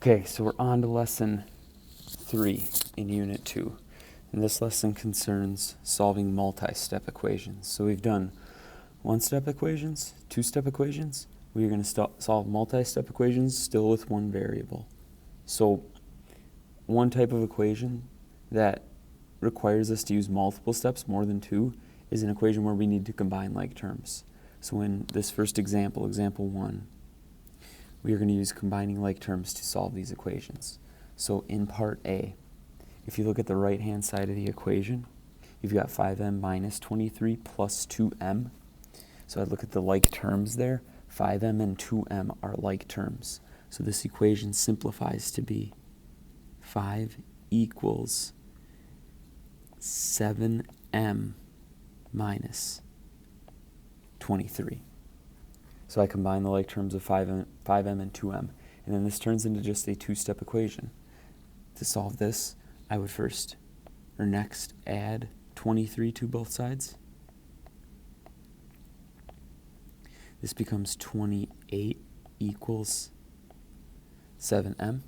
Okay, so we're on to lesson 3 in Unit 2. And this lesson concerns solving multi-step equations. So we've done one-step equations, two-step equations. We're going to solve multi-step equations still with one variable. So one type of equation that requires us to use multiple steps, more than two, is an equation where we need to combine like terms. So in this first example, example 1, we are going to use combining like terms to solve these equations. So in part A, if you look at the right-hand side of the equation, you've got 5m minus 23 plus 2m. So I'd look at the like terms there. 5m and 2m are like terms. So this equation simplifies to be 5 equals 7m minus 23. So I combine the like terms of 5m and 2m, and then this turns into just a two-step equation. To solve this, I would next add 23 to both sides. This becomes 28 equals 7m,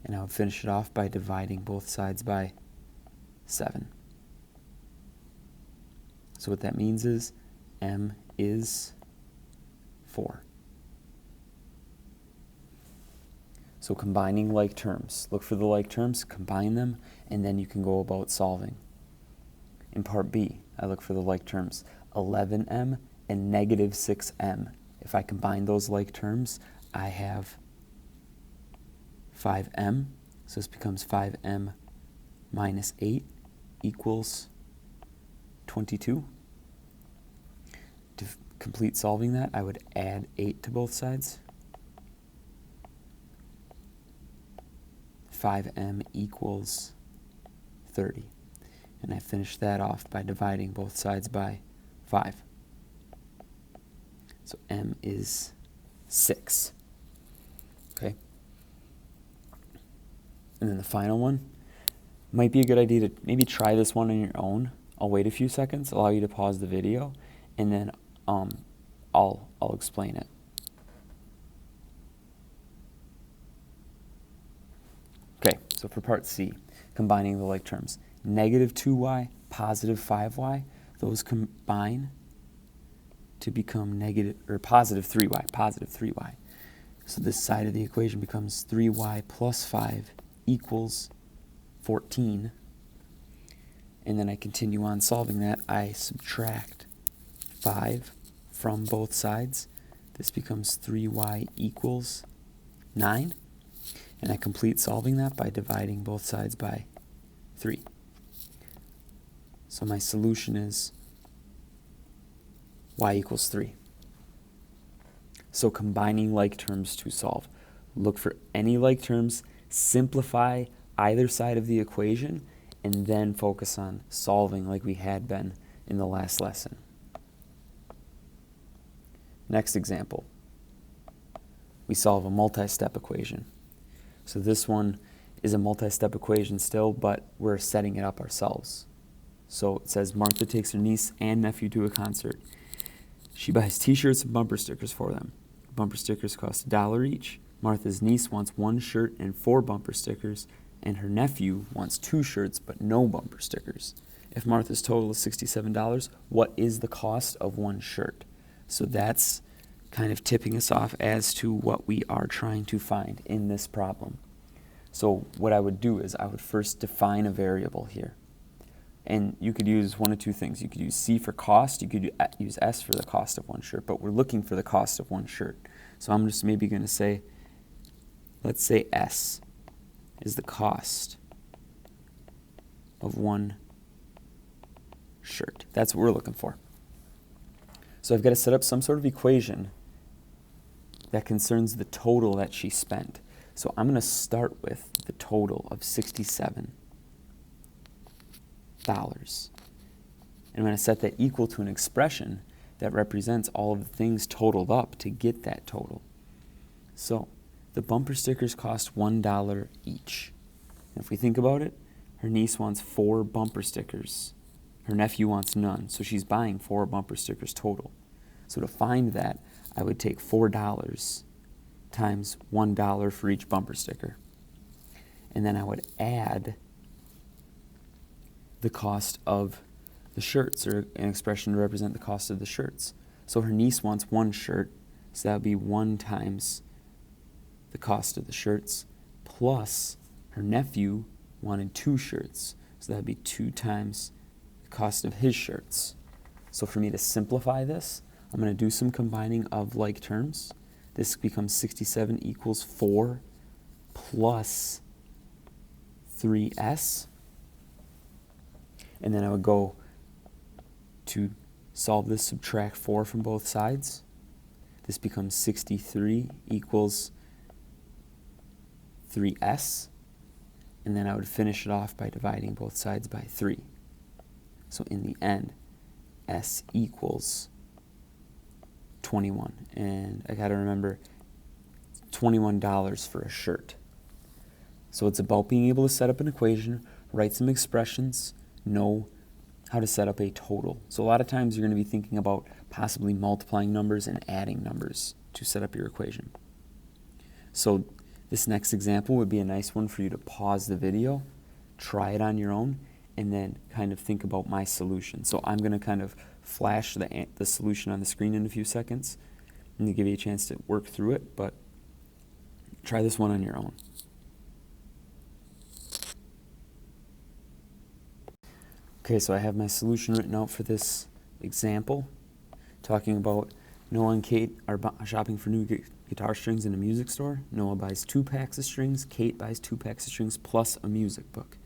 and I would finish it off by dividing both sides by 7. So what that means is m is 4. So combining like terms. Look for the like terms, combine them, and then you can go about solving. In part B, I look for the like terms, 11m and negative 6m. If I combine those like terms, I have 5m, so this becomes 5m minus 8 equals 22. To complete solving that, I would add 8 to both sides. 5m equals 30. And I finish that off by dividing both sides by 5. So m is 6. Okay? And then the final one, might be a good idea to maybe try this one on your own. I'll wait a few seconds, allow you to pause the video, and then I'll explain it. Okay, so for part C, combining the like terms. Negative 2y, positive 5y, those combine to become positive 3y. So this side of the equation becomes 3y plus 5 equals 14. And then I continue on solving that. I subtract 5 from both sides. This becomes 3y equals 9. And I complete solving that by dividing both sides by 3. So my solution is y equals 3. So combining like terms to solve. Look for any like terms, simplify either side of the equation, and then focus on solving like we had been in the last lesson. Next example. We solve a multi-step equation. So this one is a multi-step equation still, but we're setting it up ourselves. So it says Martha takes her niece and nephew to a concert. She buys t-shirts and bumper stickers for them. Bumper stickers cost $1 each. Martha's niece wants 1 shirt and 4 bumper stickers, and her nephew wants 2 shirts but no bumper stickers. If Martha's total is $67, what is the cost of 1 shirt? So that's kind of tipping us off as to what we are trying to find in this problem. So what I would do is I would first define a variable here. And you could use one of two things. You could use C for cost, you could use S for the cost of 1 shirt, but we're looking for the cost of 1 shirt. So I'm just maybe going to say, let's say S is the cost of 1 shirt. That's what we're looking for. So I've got to set up some sort of equation that concerns the total that she spent. So I'm going to start with the total of $67. And I'm going to set that equal to an expression that represents all of the things totaled up to get that total. So the bumper stickers cost $1 each. And if we think about it, her niece wants 4 bumper stickers. Her nephew wants none, so she's buying 4 bumper stickers total. So to find that, I would take $4 times $1 for each bumper sticker. And then I would add the cost of the shirts, or an expression to represent the cost of the shirts. So her niece wants one shirt, so that would be 1 times the cost of the shirts, plus her nephew wanted 2 shirts, so that would be 2 times the cost of his shirts. So for me to simplify this, I'm going to do some combining of like terms. This becomes 67 equals 4 plus 3s. And then I would go to solve this, subtract 4 from both sides. This becomes 63 equals 3s. And then I would finish it off by dividing both sides by 3. So in the end, s equals 21. And I got to remember, $21 for a shirt. So it's about being able to set up an equation, write some expressions, know how to set up a total. So a lot of times you're going to be thinking about possibly multiplying numbers and adding numbers to set up your equation. So this next example would be a nice one for you to pause the video, try it on your own, and then kind of think about my solution. So I'm going to kind of flash the solution on the screen in a few seconds and to give you a chance to work through it, but try this one on your own. Okay, so I have my solution written out for this example, talking about Noah and Kate are shopping for new guitar strings in a music store. Noah buys 2 packs of strings. Kate buys 2 packs of strings plus a music book.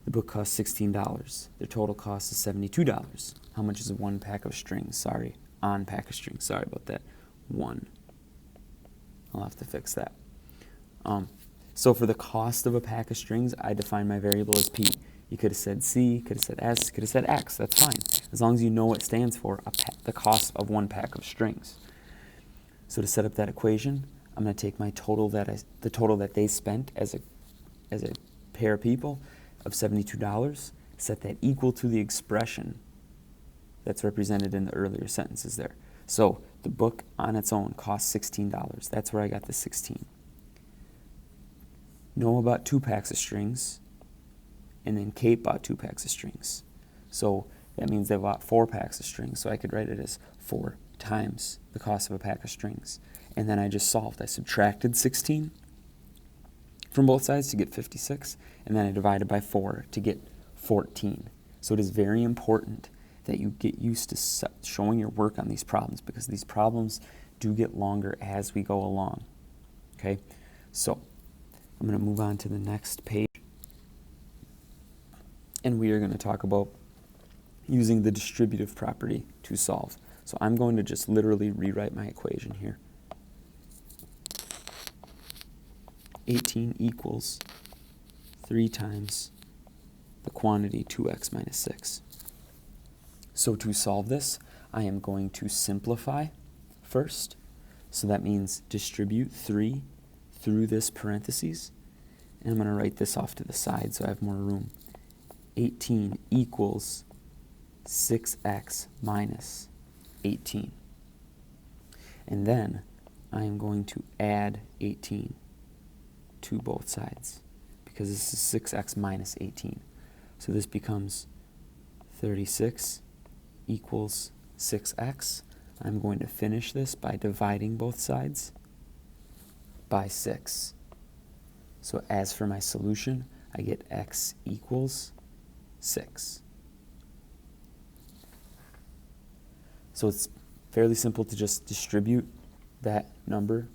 The book costs $16. Their total cost is $72. How much is 1 pack of strings? Sorry, on pack of strings. Sorry about that. 1. I'll have to fix that. So for the cost of a pack of strings, I define my variable as P. You could have said C, could have said S, could have said X. That's fine, as long as you know what it stands for, the cost of 1 pack of strings. So to set up that equation, I'm going to take my total the total that they spent as a pair of people of $72, set that equal to the expression that's represented in the earlier sentences there. So the book on its own costs $16. That's where I got the 16. Noah bought 2 packs of strings, and then Kate bought 2 packs of strings. So that means they bought 4 packs of strings. So I could write it as 4 times the cost of a pack of strings. And then I just solved. I subtracted 16 from both sides to get 56, and then I divided by 4 to get 14. So it is very important that you get used to showing your work on these problems, because these problems do get longer as we go along. Okay, so I'm going to move on to the next page, and we are going to talk about using the distributive property to solve. So I'm going to just literally rewrite my equation here. 18 equals 3 times the quantity 2x minus 6. So to solve this, I am going to simplify first. So that means distribute 3 through this parentheses. And I'm going to write this off to the side so I have more room. 18 equals 6x minus 18. And then I am going to add 18 to both sides, because this is 6x minus 18. So this becomes 36 equals 6x. I'm going to finish this by dividing both sides by 6. So as for my solution, I get x equals 6. So it's fairly simple to just distribute that number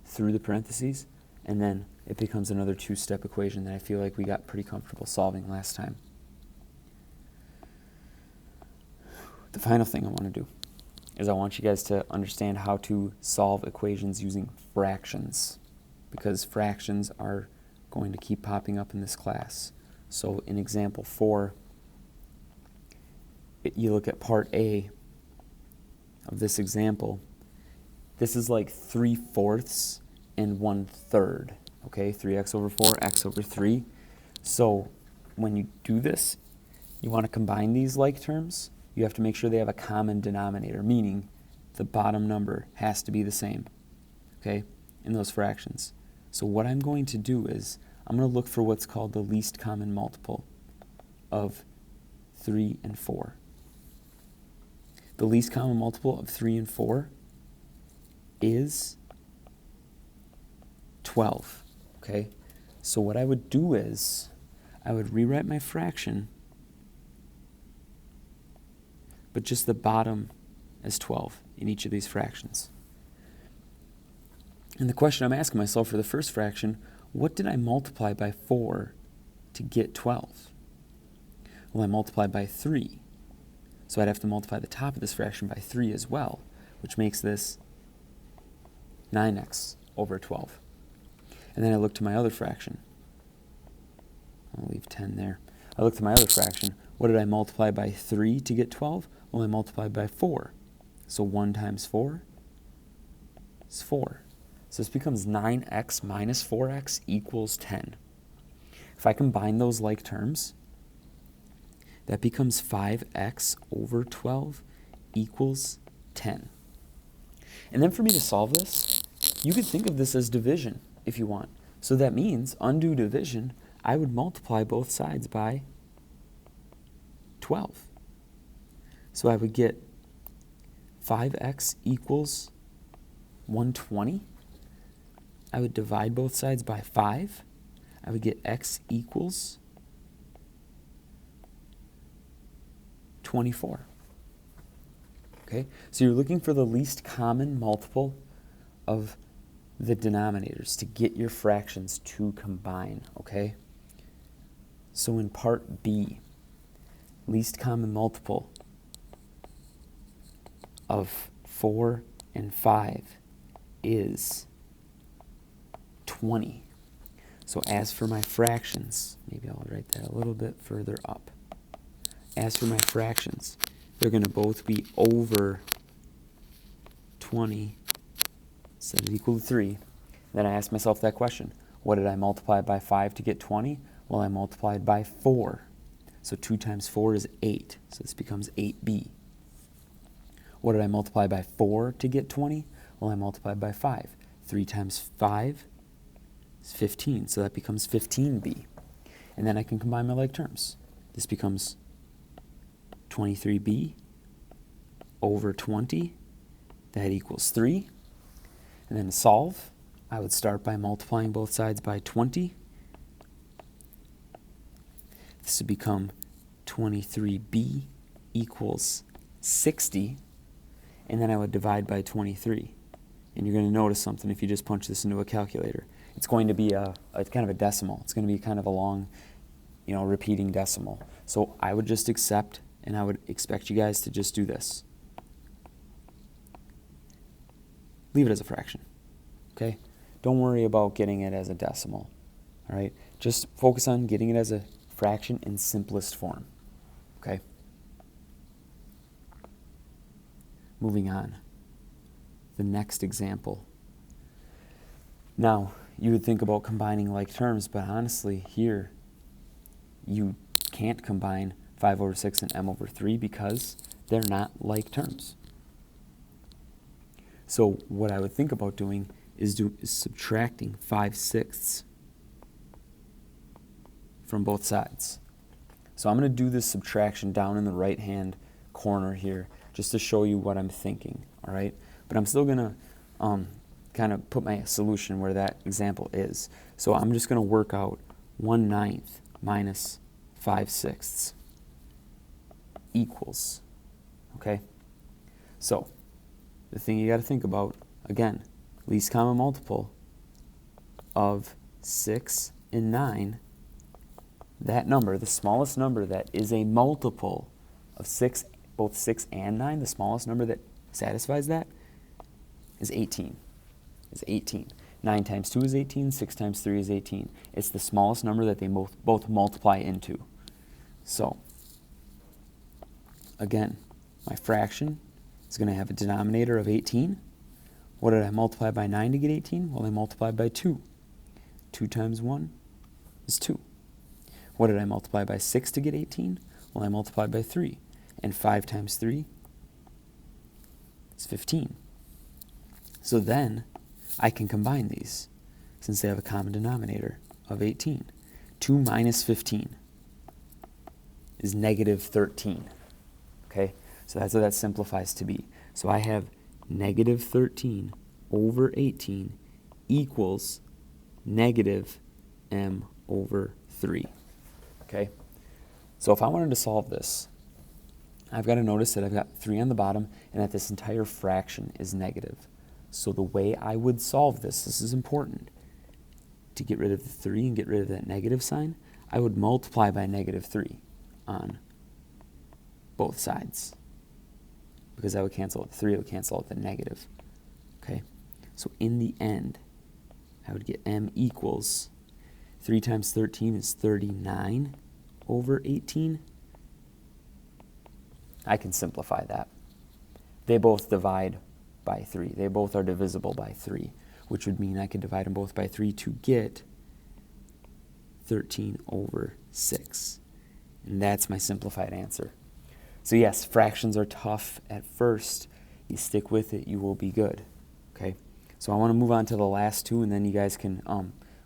through the parentheses, and then it becomes another 2-step equation that I feel like we got pretty comfortable solving last time. The final thing I want to do is I want you guys to understand how to solve equations using fractions, because fractions are going to keep popping up in this class. So in example 4, you look at part A of this example. This is like 3/4 and 1/3. Okay, 3x over 4, x over 3. So when you do this, you want to combine these like terms. You have to make sure they have a common denominator, meaning the bottom number has to be the same. Okay, in those fractions. So what I'm going to do is I'm going to look for what's called the least common multiple of 3 and 4. The least common multiple of 3 and 4 is 12, okay? So what I would do is I would rewrite my fraction, but just the bottom as 12 in each of these fractions. And the question I'm asking myself for the first fraction, what did I multiply by 4 to get 12? Well, I multiplied by 3. So I'd have to multiply the top of this fraction by 3 as well, which makes this 9x over 12. And then I look to my other fraction. I'll leave 10 there. I look to my other fraction. What did I multiply by 3 to get 12? Well, I multiplied by 4. So 1 times 4 is 4. So this becomes 9x minus 4x equals 10. If I combine those like terms, that becomes 5x over 12 equals 10. And then for me to solve this, you could think of this as division if you want. So that means, undo division, I would multiply both sides by 12. So I would get 5x equals 120. I would divide both sides by 5. I would get x equals 24. Okay, so you're looking for the least common multiple of the denominators to get your fractions to combine, okay? So in part B, least common multiple of 4 and 5 is 20. So as for my fractions, maybe I'll write that a little bit further up. As for my fractions, they're going to both be over 20 instead of equal to 3. Then I ask myself that question. What did I multiply by 5 to get 20? Well, I multiplied by 4. So 2 times 4 is 8. So this becomes 8b. What did I multiply by 4 to get 20? Well, I multiplied by 5. 3 times 5 is 15. So that becomes 15b. And then I can combine my like terms. This becomes 23b over 20. That equals 3. And then to solve, I would start by multiplying both sides by 20. This would become 23b equals 60. And then I would divide by 23. And you're going to notice something if you just punch this into a calculator. It's going to be a kind of a decimal. It's going to be kind of a long, repeating decimal. So I would just accept, and I would expect you guys to just do this. Leave it as a fraction, okay? Don't worry about getting it as a decimal, all right? Just focus on getting it as a fraction in simplest form, okay? Moving on. The next example. Now, you would think about combining like terms, but honestly, here, you can't combine 5 over 6 and m over 3 because they're not like terms. So what I would think about doing is subtracting 5/6 from both sides. So I'm going to do this subtraction down in the right-hand corner here just to show you what I'm thinking, all right? But I'm still going to kind of put my solution where that example is. So I'm just going to work out 1/9 minus 5/6 equals, okay? So the thing you got to think about, again, least common multiple of 6 and 9, that number, the smallest number that is a multiple of 6, both 6 and 9, the smallest number that satisfies that is 18. Is 18. 9 times 2 is 18, 6 times 3 is 18. It's the smallest number that they both multiply into. So, again, my fraction is going to have a denominator of 18. What did I multiply by 9 to get 18? Well, I multiplied by 2. 2 times 1 is 2. What did I multiply by 6 to get 18? Well, I multiplied by 3. And 5 times 3 is 15. So then, I can combine these since they have a common denominator of 18. 2 minus 15 is negative 13. Okay, so that's what that simplifies to be. So I have negative 13 over 18 equals negative m over 3. Okay, so if I wanted to solve this, I've got to notice that I've got 3 on the bottom and that this entire fraction is negative. So the way I would solve this is important. To get rid of the 3 and get rid of that negative sign, I would multiply by negative 3 on both sides. Because I would cancel out the 3, I would cancel out the negative. Okay, so in the end, I would get m equals 3 times 13 is 39 over 18. I can simplify that. They both divide by 3. They both are divisible by 3, which would mean I could divide them both by 3 to get 13 over 6. And that's my simplified answer. So yes, fractions are tough at first. You stick with it, you will be good. Okay. So I want to move on to the last two, and then you guys can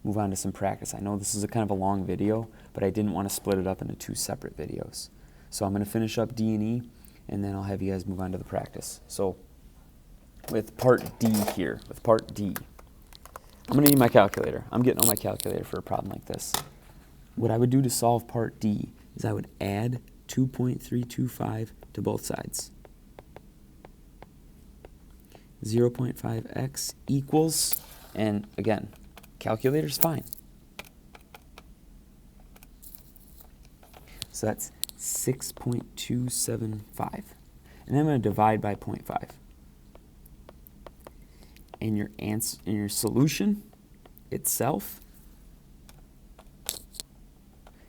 move on to some practice. I know this is a kind of a long video, but I didn't want to split it up into 2 separate videos. So I'm going to finish up D and E, and then I'll have you guys move on to the practice. So with part D here, I'm going to need my calculator. I'm getting on my calculator for a problem like this. What I would do to solve part D is I would add 2.325 to both sides. 0.5x equals, and again, calculator's fine. So that's 6.275. And then I'm going to divide by 0.5. And your answer, and your solution itself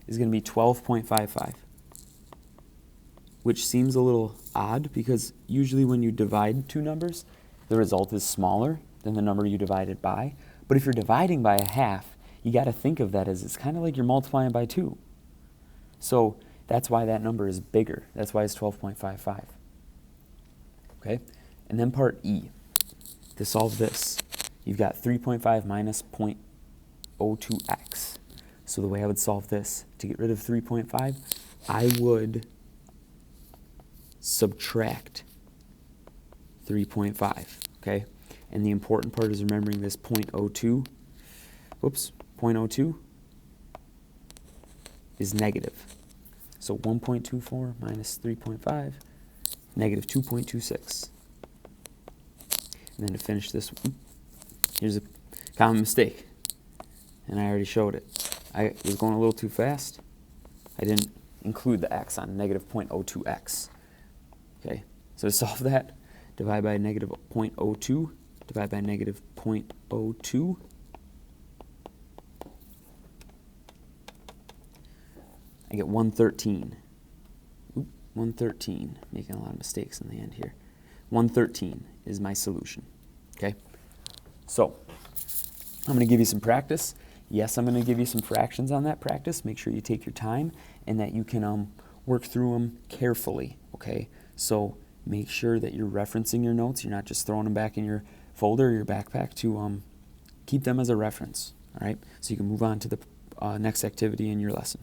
is going to be 12.55. Which seems a little odd because usually when you divide 2 numbers, the result is smaller than the number you divided by. But if you're dividing by a half, you got to think of that as it's kind of like you're multiplying by 2. So that's why that number is bigger. That's why it's 12.55. Okay? And then part E. To solve this, you've got 3.5 minus 0.02x. So the way I would solve this, to get rid of 3.5, I would subtract 3.5, okay? And the important part is remembering this 0.02. Whoops, 0.02 is negative. So 1.24 minus 3.5, negative 2.26. And then to finish this one, here's a common mistake. And I already showed it. I was going a little too fast. I didn't include the x on negative 0.02x. Okay, so to solve that, divide by negative 0.02, divide by negative 0.02. I get 113. 113, making a lot of mistakes in the end here. 113 is my solution, okay? So, I'm going to give you some practice. Yes, I'm going to give you some fractions on that practice. Make sure you take your time and that you can work through them carefully, okay? So make sure that you're referencing your notes. You're not just throwing them back in your folder or your backpack to keep them as a reference, all right? So you can move on to the next activity in your lesson.